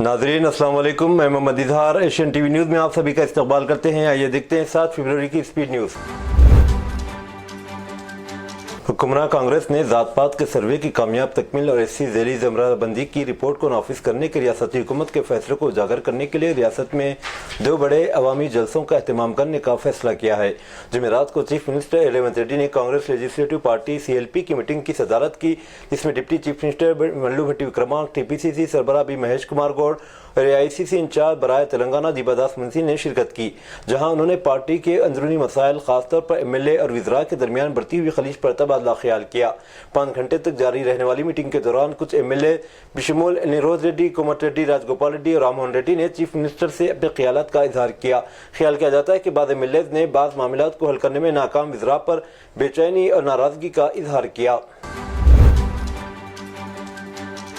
नाजरीन अस्सलाम वालेकुम, मैं Mohammad Izhar Asian TV news में आप सभी का इस्तकबाल करते हैं। आइए देखते हैं 7 फरवरी की स्पीड न्यूज़। हुक्मरान कांग्रेस ने ज़ात पात के सर्वे की कामयाब तकमील और एससी ज़ैली ज़मराबंदी की रिपोर्ट को नाफिज करने के रियासती हुकूमत के फैसले को उजागर करने के लिए रियासत में 2 बड़े अवामी जलसों का एहतमाम करने का फैसला किया है। जुमेरात को चीफ मिनिस्टर रेवंत रेड्डी ने कांग्रेस लेजिस्लेटिव पार्टी CLP की मीटिंग की सदारत की, जिसमें डिप्टी चीफ मिनिस्टर मल्लू भट्टी विक्रमांक, TPCC सरबराह बी महेश कुमार गौड़ और AICC इंचार्ज बराए तेलंगाना दीबादास मुंशी ने शिरकत की, जहां उन्होंने पार्टी के अंदरूनी मसाइल, खासतौर पर MLA और वज़रा के दरमियान बढ़ती हुई खलीज पर तबादला ख्याल किया। 5 घंटे तक जारी रहने वाली मीटिंग के दौरान कुछ MLA बिशमूल निरोज रेड्डी, कोमट रेड्डी, राजगोपाल रेड्डी और राममोहन रेड्डी ने चीफ मिनिस्टर से अपने ख्यालात का इजहार किया। ख्याल किया जाता है कि बाद MLAs ने बाज़ मामलात को हल करने में नाकाम वज़रा पर बेचैनी और नाराजगी का इजहार किया।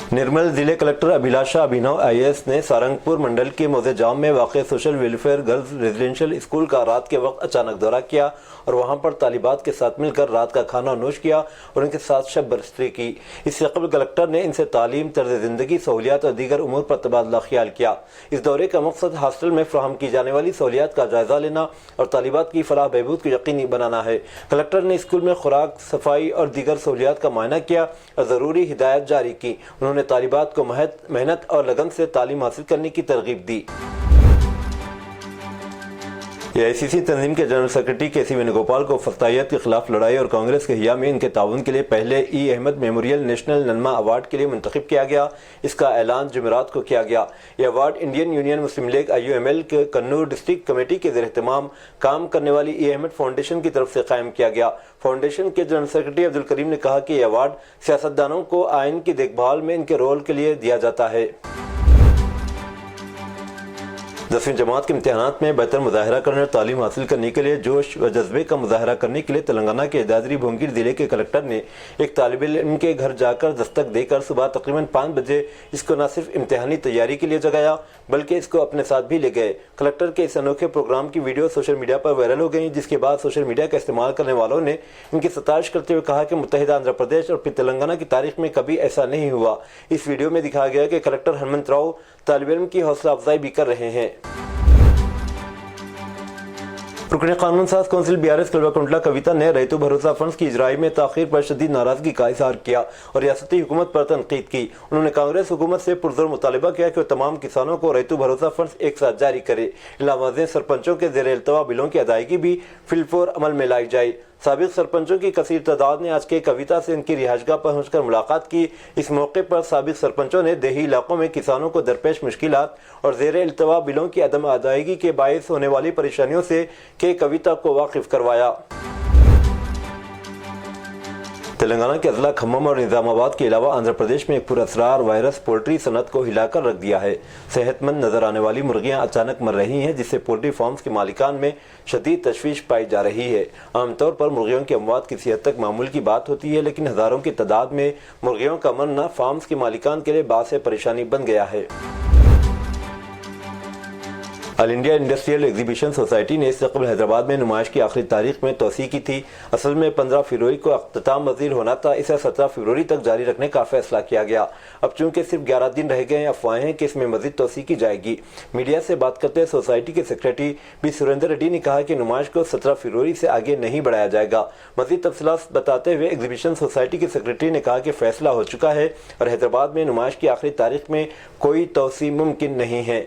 निर्मल जिले कलेक्टर अभिलाषा अभिनव IAS ने सारंगपुर मंडल के मौजे जाम में वाक़ social welfare girls residential school का रात के वक्त अचानक दौरा किया और वहां पर तालिबात के साथ मिलकर रात का खाना नोश किया और उनके साथ शब बरसरी की। इससे कबल कलेक्टर ने इनसे तालीम, तर्ज ज़िंदगी, सहूलियात और दीगर उमूर पर तबादला ख्याल किया। इस दौरे का मकसद हॉस्टल में फराहम की जाने वाली सहूलियात का जायजा लेना और तालिबात की फलाह बहबूद को यकीनी बनाना है। कलेक्टर ने स्कूल में खुराक, सफाई और दीगर सहूलियात का मुआयना किया और ज़रूरी हिदायत जारी की। उन्होंने तालिबात को मेहनत और लगन से तालीम हासिल करने की तरगीब दी। AICC तंजीम के जनरल सेक्रेटरी KC वेणुगोपाल को फस्तायत के खिलाफ लड़ाई और कांग्रेस के हिया में इनके ताउन के लिए पहले E Ahmed memorial national Nanma award के लिए मुंतखब किया गया। इसका ऐलान जुमेरात को किया गया। यह अवार्ड इंडियन यूनियन मुस्लिम लीग IUML के कन्नूर डिस्ट्रिक्ट कमेटी के ज़ेर-ए-एहतमाम काम करने वाली E अहमद फाउंडेशन की तरफ से कायम किया गया। फाउंडेशन के जनरल सेक्रेटरी अब्दुल करीम ने कहा कि यह अवार्ड सियासतदानों को आइन की देखभाल में इनके रोल के लिए दिया जाता है। 10वीं जमात के इम्तिहानात में बेहतर मुजाहरा करने और तालीम हासिल करने के लिए जोश व जज्बे का मुजाहरा करने के लिए तेलंगाना के दादरी भूंगिर जिले के कलेक्टर ने एक तालिब इल्म के घर जाकर दस्तक देकर सुबह तकरीबन 5 बजे इसको न सिर्फ इम्तिहानी तैयारी के लिए जगाया बल्कि इसको अपने साथ भी ले गए। कलेक्टर के इस अनोखे प्रोग्राम की वीडियो सोशल मीडिया पर वायरल हो गई, जिसके बाद सोशल मीडिया का इस्तेमाल करने वालों ने इनकी सताइश करते हुए कहा कि मुत्तहिदा आंध्र प्रदेश और फिर तेलंगाना की तारीख में कभी ऐसा नहीं हुआ। इस वीडियो में दिखाया गया कि कलेक्टर हनुमंत राव तालिब इल्म की हौसला अफजाई भी कर रहे हैं। रुकन कानून साज कौंसिल BRS कलवा कविता ने रैतु भरोसा फंड्स की इजराई में ताखीर पर शदीद नाराजगी का इजहार किया और रियासती हुकूमत पर तनकीद की। उन्होंने कांग्रेस हुकूमत से पुरजोर मुतालिबा किया कि वो तमाम किसानों को रैतु भरोसा फंड्स एक साथ जारी करे। इलाहाबाद सरपंचों के ज़ेर इल्तवा बिलों की अदायगी भी फिलफोर अमल में लाई जाए। साबिक सरपंचों की कसीर तादाद ने आज के कविता से इनकी रिहाइशगाह पर पहुंचकर मुलाकात की। इस मौके पर साबिक सरपंचों ने देही इलाकों में किसानों को दरपेश मुश्किलात और ज़ेर इल्तवा बिलों की अदम अदायगी के बायस होने वाली परेशानियों से के कविता को वाकिफ करवाया। तेलंगाना के अजला खम्मम और निजामाबाद के अलावा आंध्र प्रदेश में एक पुरअसरार वायरस पोल्ट्री सनत को हिलाकर रख दिया है। सेहतमंद नजर आने वाली मुर्गियां अचानक मर रही हैं, जिससे पोल्ट्री फार्म्स के मालिकान में शदीद तशवीश पाई जा रही है। आमतौर पर मुर्गियों की अमवात किसी हद तक मामूल की बात होती है, लेकिन हज़ारों की तादाद में मुर्गियों का मरना फार्म्स के मालिकान के लिए बात से परेशानी बन गया है। All India industrial exhibition society ने इससे कबल हैदराबाद में नुमाइश की आखिरी तारीख में तोसी की थी। असल में 15 फरवरी को अख्ताम पज़ीर होना था, इसे 17 फरवरी तक जारी रखने का फैसला किया गया। अब चूंकि सिर्फ 11 दिन रह गए हैं, अफवाहें हैं कि इसमें मजीद तोसी की जाएगी। मीडिया से बात करते हुए सोसाइटी के सेक्रेटरी बी सुरेंद्र रेड्डी ने कहा कि नुमाइश को 17 फरवरी से आगे नहीं बढ़ाया जाएगा। मजीद तफसीलात बताते हुए एग्जीबिशन सोसाइटी के सेक्रेटरी ने कहा कि फैसला हो चुका है और हैदराबाद में नुमाइश की आखिरी तारीख में कोई तोसी मुमकिन नहीं है।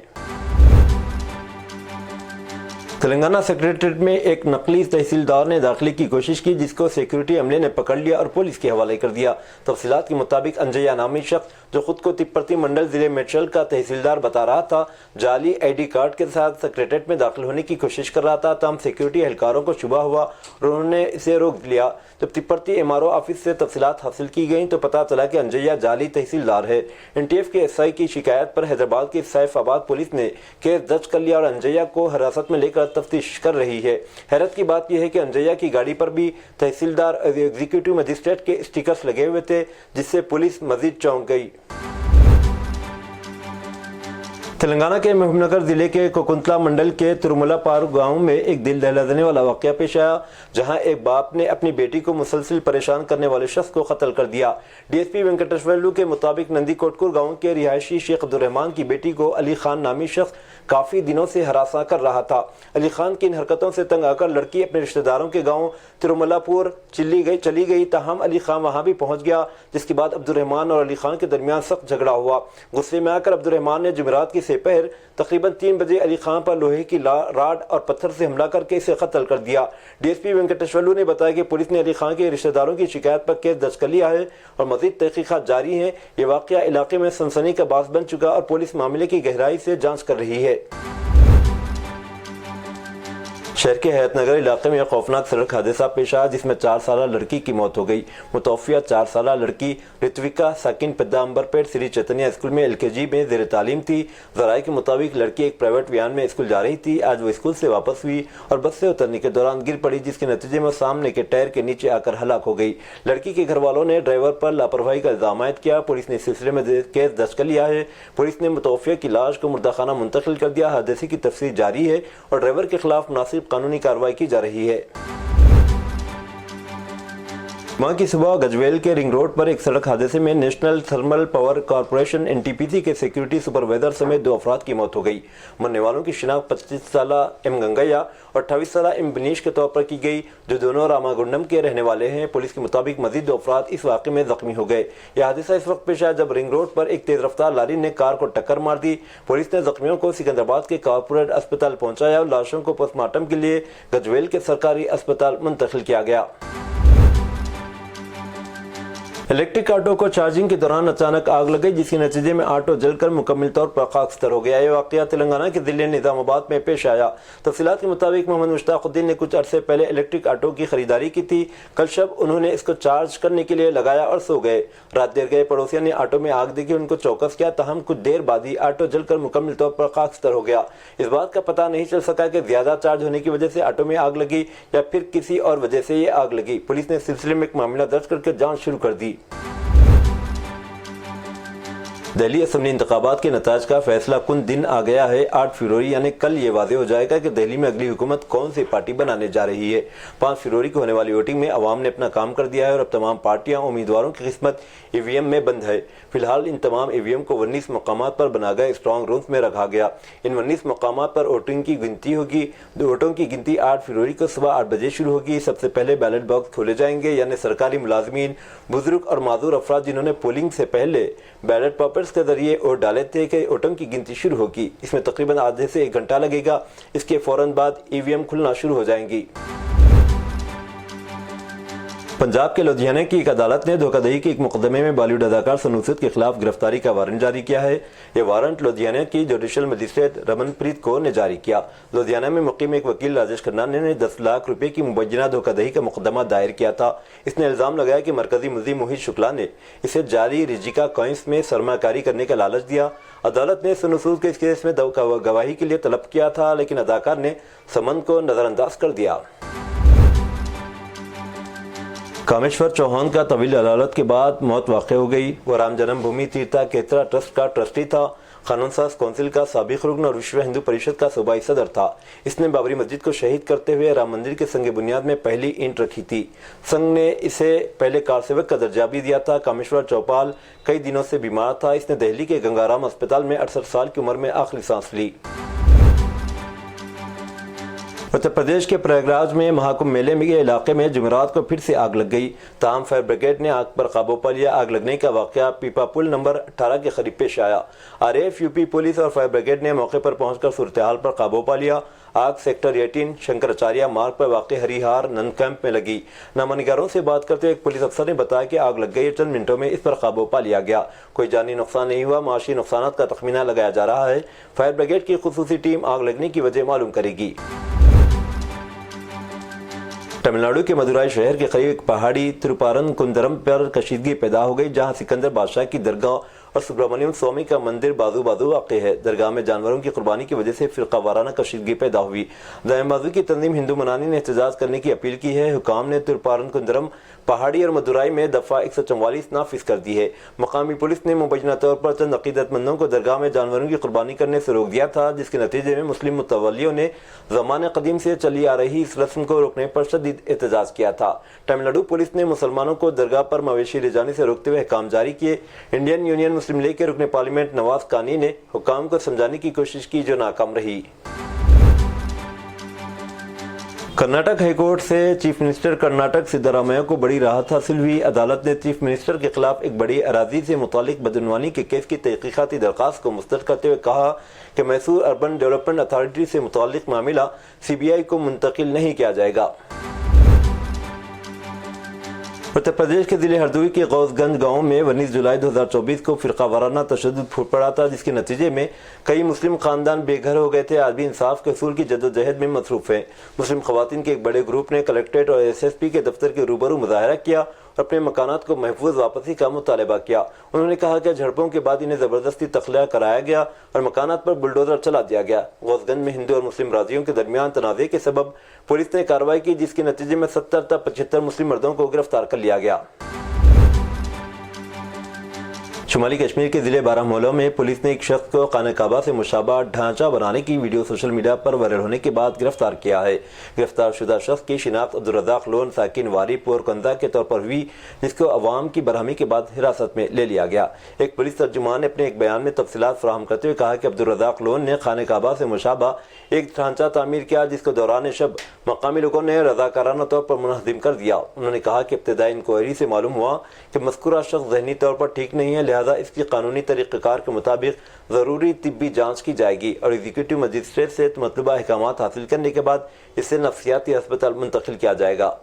तेलंगाना सेक्रेटरीट में एक नकली तहसीलदार ने दाखिले की कोशिश की, जिसको सिक्योरिटी अमले ने पकड़ लिया और पुलिस के हवाले कर दिया। तफसीलात के मुताबिक अंजया नामी शख्स, जो खुद को तिप्परती मंडल जिले मेडचल का तहसीलदार बता रहा था, जाली ID कार्ड के साथ सेक्रेटरीट में दाखिल होने की कोशिश कर रहा था। तमाम सिक्योरिटी एहलकारों को शुबा हुआ और उन्होंने इसे रोक लिया। जब तिप्परती MRO ऑफिस से तफसीलात हासिल की गई तो पता चला कि अंजया जाली तहसीलदार है। NTF के SI की शिकायत पर हैदराबाद की सैफाबाद पुलिस ने केस दर्ज कर लिया और अंजया को हिरासत में लेकर तफ्तीश कर रही है। हैरत की बात यह है कि अंजया की गाड़ी पर भी तहसीलदार एग्जीक्यूटिव मजिस्ट्रेट के स्टिकर्स लगे हुए थे, जिससे पुलिस मजीद चौंक गई। تلنگانہ کے محبوب نگر ضلع کے کوکنتلا منڈل کے ترملا پار گاؤں میں ایک دل دہلا دینے والا واقعہ پیش آیا، جہاں ایک باپ نے اپنی بیٹی کو مسلسل پریشان کرنے والے شخص کو قتل کر دیا۔ ڈی ایس پی وینکٹیشورلو کے مطابق نندی کوٹکور گاؤں کے رہائشی شیخ عبدالرحمان کی بیٹی کو علی خان نامی شخص کافی دنوں سے ہراساں کر رہا تھا۔ علی خان کی ان حرکتوں سے تنگ آ کر لڑکی اپنے رشتہ داروں کے گاؤں ترملا پور چلی گئی، تاہم علی خان وہاں بھی پہنچ گیا، جس کے بعد عبدالرحمان اور علی خان کے درمیان سخت جھگڑا ہوا۔ غصے میں آ کر عبدالرحمان نے جمعرات کی سپہر تقریباً 3 بجے علی خان پر لوہے کی راڈ اور پتھر سے حملہ کر کے اسے قتل کر دیا۔ ڈی ایس پی وینکٹیشورلو نے بتایا کہ پولیس نے علی خان کے رشتہ داروں کی شکایت پر کیس درج کر لیا ہے اور مزید تحقیقات جاری ہیں۔ یہ واقعہ علاقے میں سنسنی کا باعث بن چکا اور پولیس معاملے کی گہرائی سے جانچ کر رہی ہے۔ شہر کے حیات نگر علاقے میں ایک خوفناک سڑک حادثہ پیش آیا، جس میں 4 سالہ لڑکی کی موت ہو گئی۔ متوفیہ 4 سالہ لڑکی رتویکا ساکن پیدامبر پیٹ سری چیتنیا اسکول میں LKG میں زیر تعلیم تھی۔ ذرائع کے مطابق لڑکی ایک پرائیویٹ ویان میں اسکول جا رہی تھی۔ آج وہ اسکول سے واپس ہوئی اور بس سے اترنے کے دوران گر پڑی، جس کے نتیجے میں سامنے کے ٹائر کے نیچے آ کر ہلاک ہو گئی۔ لڑکی کے گھر والوں نے ڈرائیور پر لاپرواہی کا الزام عائد کیا۔ پولیس نے اس سلسلے میں کیس درج کر لیا ہے۔ پولیس نے متوفیہ کی لاش کو مردہ خانہ منتقل کر دیا۔ حادثے کی تفصیل جاری ہے اور ڈرائیور کے خلاف مناسب قانونی کارروائی کی جا رہی ہے۔ ماہ کی صبح گجویل کے رنگ روڈ پر ایک سڑک حادثے میں national thermal power corporation NTPC کے سیکیورٹی سپروائزر سمیت 2 افراد کی موت ہو گئی۔ مرنے والوں کی شناخت 25 سالہ M گنگیا اور 28 سالہ M بنیش کے طور پر کی گئی، جو دونوں راماگنڈم کے رہنے والے ہیں۔ پولیس کے مطابق مزید 2 افراد اس واقعے میں زخمی ہو گئے۔ یہ حادثہ اس وقت پیش آیا جب رنگ روڈ پر ایک تیز رفتار لاری نے کار کو ٹکر مار دی۔ پولیس نے زخمیوں کو سکندرآباد کے کارپوریٹ اسپتال پہنچایا اور لاشوں کو پوسٹ مارٹم کے لیے گجویل کے سرکاری اسپتال منتقل کیا گیا۔ الیکٹرک آٹو کو چارجنگ کے دوران اچانک آگ لگ گئی، جس کے نتیجے میں آٹو جل کر مکمل طور پر خاکستر ہو گیا۔ یہ واقعہ تلنگانہ کے ضلع نظام آباد میں پیش آیا۔ تفصیلات کے مطابق محمد مشتاق الدین نے کچھ عرصے پہلے الیکٹرک آٹو کی خریداری کی تھی۔ کل شب انہوں نے اس کو چارج کرنے کے لیے لگایا اور سو گئے۔ رات دیر گئے پڑوسیوں نے آٹو میں آگ دیکھی، ان کو چوکس کیا، تاہم کچھ دیر بعد ہی آٹو جل کر مکمل طور پر خاکستر ہو گیا۔ اس بات کا پتہ نہیں چل سکا کہ زیادہ چارج ہونے کی وجہ سے آٹو میں آگ لگی یا پھر کسی اور وجہ سے یہ آگ لگی۔ پولیس نے اس سلسلے میں ایک معاملہ درج کر کے جانچ شروع کر دی۔ دہلی اسمبلی انتخابات کے نتائج کا فیصلہ کن دن آ گیا ہے۔ 8 فروری یعنی کل یہ واضح ہو جائے گا کہ دہلی میں اگلی حکومت کون سی پارٹی بنانے جا رہی ہے۔ 5 فروری کو ہونے والی ووٹنگ میں عوام نے اپنا کام کر دیا ہے اور اب تمام پارٹیاں امیدواروں کی قسمت EVM میں بند ہے۔ فی الحال ان تمام EVM کو 19 مقامات پر بنا گئے اسٹرانگ رومز میں رکھا گیا۔ ان 19 مقامات پر ووٹنگ کی گنتی ہوگی۔ ووٹوں کی گنتی 8 فروری کو صبح 8 بجے شروع ہوگی۔ سب سے پہلے بیلٹ باکس کھولے جائیں گے، یعنی سرکاری ملازمین، بزرگ اور معذور افراد جنہوں نے پولنگ سے پہلے بیلٹ پیپرز کے ذریعے ووٹ ڈالے تھے کہ ووٹوں کی گنتی شروع ہوگی۔ اس میں تقریباً آدھے سے 1 گھنٹہ لگے گا۔ اس کے فوراً بعد EVM کھلنا شروع ہو جائیں گی۔ پنجاب کے لدھیانہ کی ایک عدالت نے دھوکہ دہی کے ایک مقدمے میں بالی ووڈ اداکار سنو سود کے خلاف گرفتاری کا وارنٹ جاری کیا ہے۔ یہ وارنٹ لدھیانہ کی جوڈیشل مجسٹریٹ رمن پریت کور نے جاری کیا۔ لدھیانہ میں مقیم ایک وکیل راجیش کھنہ نے 10 لاکھ روپے کی مبینہ دھوکہ دہی کا مقدمہ دائر کیا تھا۔ اس نے الزام لگایا کہ مرکزی ملزم موہت شکلا نے اسے جعلی ریجیکا کوئنس میں سرمایہ کاری کرنے کا لالچ دیا۔ عدالت نے سنو سود کے اس کیس میں گواہی کے لیے طلب کیا تھا، لیکن اداکار نے سمن کو نظر انداز کر دیا۔ کامیشور چوہان کا طویل عدالت کے بعد موت واقع ہو گئی۔ وہ رام جنم بھومی تیرتھا کھیترا ٹرسٹ کا ٹرسٹی تھا، قانون ساز کونسل کا سابق رکن اور وشو ہندو پریشد کا صوبائی صدر تھا۔ اس نے بابری مسجد کو شہید کرتے ہوئے رام مندر کے سنگ بنیاد میں پہلی اینٹ رکھی تھی۔ سنگھ نے اسے پہلے کار سیوک کا درجہ بھی دیا تھا۔ کامیشور چوپال کئی دنوں سے بیمار تھا۔ اس نے دہلی کے گنگارام اسپتال میں 68 سال کی عمر میں آخری سانس لی۔ اتر پردیش کے پریاگراج میں مہاکمبھ میلے میں علاقے میں جمعرات کو پھر سے آگ لگ گئی، تاہم فائر بریگیڈ نے آگ پر قابو پا لیا۔ آگ لگنے کا واقعہ پیپا پل نمبر 18 کے قریب پیش آیا۔ RAF UP پولیس اور فائر بریگیڈ نے موقع پر پہنچ کر صورتحال پر قابو پا لیا۔ آگ سیکٹر 18 شنکراچاریہ مارگ پر واقع ہریہار نند کیمپ میں لگی۔ نامہ نگاروں سے بات کرتے ہوئے ایک پولیس افسر نے بتایا کہ آگ لگ گئی، چند منٹوں میں اس پر قابو پا لیا گیا۔ کوئی جانی نقصان نہیں ہوا۔ معاشی نقصانات کا تخمینہ لگایا جا رہا ہے۔ فائر بریگیڈ کی خصوصی ٹیم آگ لگنے کی وجہ معلوم کرے گی۔ تمل ناڈو کے مدورائی شہر کے قریب ایک پہاڑی تروپارن کندرم پر کشیدگی پیدا ہو گئی، جہاں سکندر بادشاہ کی درگاہ اور سبرامنیم स्वामी का मंदिर बाजू बाजू वाक़ है। दरगाह में जानवरों की कुर्बानी की वजह से फिरका वाराना कशीदगी पैदा हुई। दाएं बाजू की तंजीम हिंदू मनानी ने एहतजाज करने की अपील की है। हुकाम ने तिरुपरंकुंद्रम, पहाड़ी और मदुराई में दफ़ा 144 नाफिज कर दी है। मकामी पुलिस ने मुबैना तौर पर चंद अकीदतमंदों को दरगाह में जानवरों की कुर्बानी करने से रोक दिया था, जिसके नतीजे में मुस्लिम मुतवल्लियों ने ज़माने कदीम से चली आ रही इस रस्म को रोकने पर शदीद एहतजाज किया था। तमिलनाडु पुलिस ने मुसलमानों को दरगाह पर मवेशी ले जाने से रोकते हुए अहकाम जारी किए। इंडियन यूनियन मुस्लिम लीग के रुकने पार्लियामेंट नवाज कानी ने हुकाम को समझाने की कोशिश की, जो नाकाम रही। कर्नाटक हाईकोर्ट से चीफ मिनिस्टर कर्नाटक सिद्धरामैया को बड़ी राहत हासिल हुई। अदालत ने चीफ मिनिस्टर के खिलाफ एक बड़ी अराजी से मुतालिक बदعنوانی के केस की तहकीकाती दरख्वास्त को मुस्तरद करते हुए कहा कि मैसूर अर्बन डेवलपमेंट अथॉरिटी से मुतालिक मामला CBI को मुंतकिल नहीं किया जाएगा। उत्तर प्रदेश के जिले हरदोई के गौसगंज गांव में 19 जुलाई 2024 को फिरका वाराना तशद्दुद फूट पड़ा था, जिसके नतीजे में कई मुस्लिम खानदान बेघर हो गए थे। आज भी इंसाफ के असूल की जद्दोजहद में मसरूफ हैं। मुस्लिम खवातीन के एक बड़े ग्रुप ने कलेक्ट्रेट और SSP के दफ्तर के रूबरू मुजाहरा किया और अपने मकानात को महफूज वापसी का मुतालबा किया। उन्होंने कहा कि झड़पों के बाद इन्हें ज़बरदस्ती तख्लिया कराया गया और मकानात पर बुलडोजर चला दिया गया। गौसगंज में हिंदू और मुस्लिम राजियों के दरमियान तनाज़े के सबब पुलिस ने कार्रवाई की, जिसके नतीजे में 70 तक 75 मुस्लिम मर्दों को गिरफ्तार कर लिया गया। शुमाली कश्मीर के जिले बारामूला में पुलिस ने एक शख्स को खाना काबा से मुशाबा ढांचा बनाने की वीडियो सोशल मीडिया पर वायरल होने के बाद गिरफ्तार किया है। गिरफ्तार शुदा शख्स की शिनाख्त अब्दुल रज़ाक लोन साकिन वारी पोरकंदा के तौर पर हुई, जिसको अवाम की बरहमी के बाद हिरासत में ले लिया गया। एक पुलिस तर्जुमान ने अपने एक बयान में तफसीलात फराहम करते हुए कहा कि अब्दुल रज़ाक लोन ने खाना काबा से मुशाबा एक ढांचा तामीर किया, जिसको दौरान शब मकामी लोगों ने रज़ाकाराना तौर पर मुनहदिम कर दिया। उन्होंने कहा कि इब्तदाई इंक्वायरी से मालूम हुआ कि मज़कूरा शख्स ज़हनी तौर पर ठीक नहीं है, लिहाजा इसकी कानूनी तरीक़ेकार के मुताबिक ज़रूरी तिब्बी जांच की जाएगी और एग्जीक्यूटिव मजिस्ट्रेट से मतलूबा अहकामात हासिल करने के बाद इसे नफ्सियाती अस्पताल मुंतकिल किया जाएगा।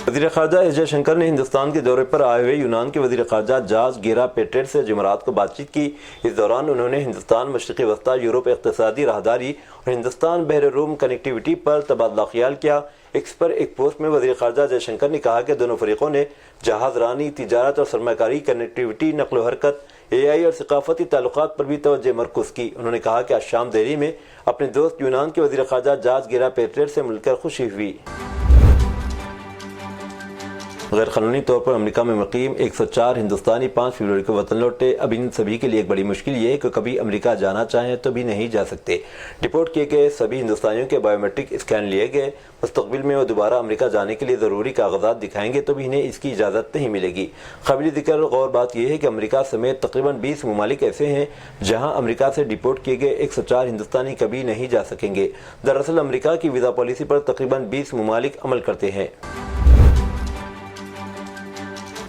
वज़ीर ख़ारजा एस जयशंकर ने हिंदुस्तान के दौरे पर आए हुए यूनान के वज़ीर ख़ारजा जॉर्ज गेरा पेट्रेट से जुमेरात को बातचीत की। इस दौरान उन्होंने हिंदुस्तान, मशरिक़ी वस्ता, यूरोप इक़्तिसादी राहदारी और हिंदुस्तान बहर रूम कनेक्टिविटी पर तबादला ख्याल किया। एक्स पर एक पोस्ट में वज़ीर ख़ारजा जयशंकर ने कहा कि दोनों फरीक़ों ने जहाज़ रानी, तिजारत और सरमाकारी, कनेक्टिविटी, नक़्ल हरकत, AI और सकाफ़ती ताल्लुक़ात पर भी तवज्जो मरकूज़ की। उन्होंने कहा कि आज शाम दिल्ली में अपने दोस्त यूनान के वज़ीर ख़ारजा जॉर्ज गेरा पेट्रेट से मिलकर खुशी हुई। गैर कानूनी तौर पर अमेरिका में मुक़ीम 104 हिंदुस्तानी 5 फरवरी को वतन लौटे। अब इन सभी के लिए एक बड़ी मुश्किल ये है कि कभी अमेरिका जाना चाहें तो भी नहीं जा सकते। डिपोर्ट किए गए सभी हिंदुस्तानियों के बायोमेट्रिक स्कैन लिए गए। मुस्तक़बिल में वो दोबारा अमेरिका जाने के लिए ज़रूरी कागजात दिखाएंगे तो भी इन्हें इसकी इजाज़त नहीं मिलेगी। काबिल ज़िक्र गौर बात यह है कि अमेरिका समेत तकरीबन 20 ममालिक ऐसे हैं जहाँ अमेरिका से डिपोर्ट किए गए 104 हिंदुस्तानी कभी नहीं जा सकेंगे। दरअसल अमेरिका की वीज़ा पॉलिसी पर तकरीबन 20 ममालिक अमल करते हैं।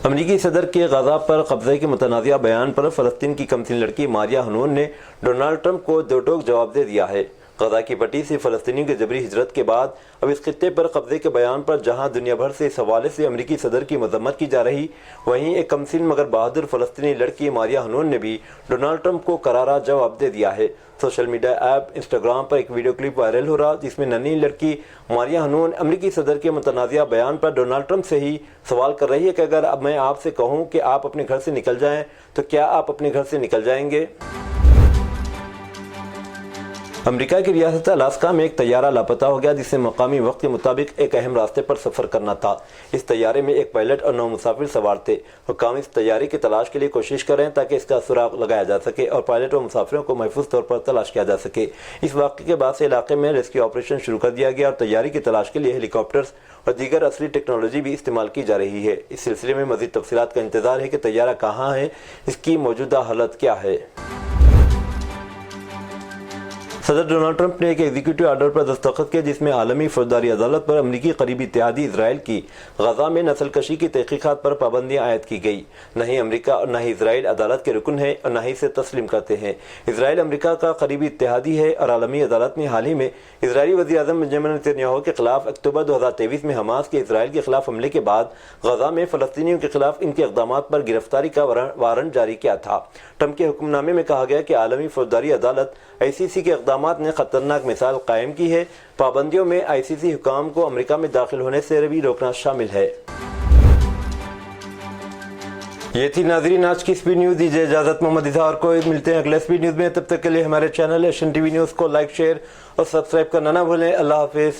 अमरीकी सदर के गजा पर कब्जे के मुतनाज़िया बयान पर फ़लस्तीन की कमसिन लड़की मारिया हनून ने डोनाल्ड ट्रंप को दो टोक जवाब दे दिया है। गजा की पट्टी से फ़लस्तीनियों की जबरी हिजरत के बाद अब इस खित्ते पर कब्जे के बयान पर जहां दुनिया भर से इस हवाले से अमरीकी सदर की मजम्मत की जा रही, वहीं एक कमसिन मगर बहादुर फ़लस्तीनी लड़की मारिया हनून ने भी डोनाल्ड ट्रंप को करारा जवाब दे दिया है। सोशल मीडिया ऐप इंस्टाग्राम पर एक वीडियो क्लिप वायरल हो रहा, जिसमें नन्ही लड़की मारिया हनून अमरीकी सदर के मुतनाज़िया बयान पर डोनाल्ड ट्रंप से ही सवाल कर रही है कि अगर अब मैं आपसे कहूँ कि आप अपने घर से निकल जाएं तो क्या आप अपने घर से निकल जाएंगे। अमेरिका की रियासत अलास्का में एक तैयारा लापता हो गया, जिससे मकामी वक्त के मुताबिक एक अहम रास्ते पर सफ़र करना था। इस तैयारे में एक पायलट और 9 मुसाफिर सवार थे। हुक्काम इस तैयारे की तलाश के लिए कोशिश कर रहे हैं ताकि इसका सुराग लगाया जा सके और पायलट और मुसाफिरों को महफूज तौर पर तलाश किया जा सके। इस वाक़े के बाद से इलाके में रेस्क्यू ऑपरेशन शुरू कर दिया गया और तैयारी की तलाश के लिए हेलीकॉप्टर्स और दीगर असली टेक्नोलॉजी भी इस्तेमाल की जा रही है। इस सिलसिले में मज़ीद तफसीलात का इंतजार है कि तैयारा कहाँ है, इसकी मौजूदा हालत क्या है। सदर डोनाल्ड ट्रंप ने एक एग्जीक्यूटिव आर्डर पर दस्तखत किए, जिसमें आलमी फौजदारी अदालत पर अमरीकी करीबी इत्तेहादी इसराइल की गजा में नस्लकशी की तहकीकात पर पाबंदियां आयद की गई। न ही अमरीका और न ही इसराइल अदालत के रुकन है और न ही इसे तस्लीम करते हैं। इसराइल अमरीका का करीबी इत्तेहादी है और आलमी अदालत ने हाल ही में इसराइली वज़ीर आज़म बेंजामिन नेतन्याहू के खिलाफ अक्टूबर 2023 में हमास के इसराइल के खिलाफ हमले के बाद गजा में फ़लस्तीनियों के खिलाफ इनके इक़दाम पर गिरफ्तारी का वारंट जारी किया था। ट्रंप के हुक्मनामे में कहा गया कि आलमी फौजदारी अदालत ICC के इक़दामात ने खतरनाक मिसाल कायम की है। पाबंदियों में ICC हुकाम को अमेरिका में दाखिल होने से भी रोकना शामिल है। ये थी नाजरीन आज की स्पीड न्यूज। दीजिए इजाजत मोहम्मद इजहार को। मिलते हैं अगले स्पीड न्यूज में। तब तक के लिए हमारे चैनल एशियन टीवी न्यूज को लाइक शेयर और सब्सक्राइब करना ना भूलें। अल्लाह हाफिज।